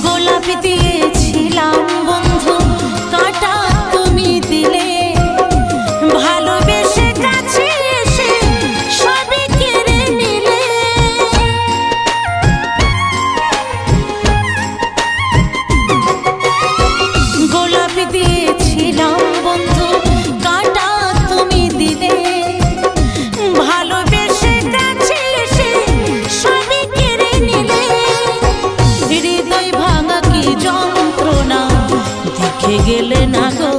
গোলাপ দিয়েছিলাম বন্ধু, কাঁটা তুমি দিলে, ভালোবেসে কাছে এসে সবই কেড়ে নিলে। গোলাপ দিয়েছিলাম বন্ধু, কাঁটা তুমি দিলে, ভালোবেসে কাছে এসে সবই কেড়ে নিলে। হৃদয় ভাঙা কি যন্ত্রণা দেখে গেলে না গো।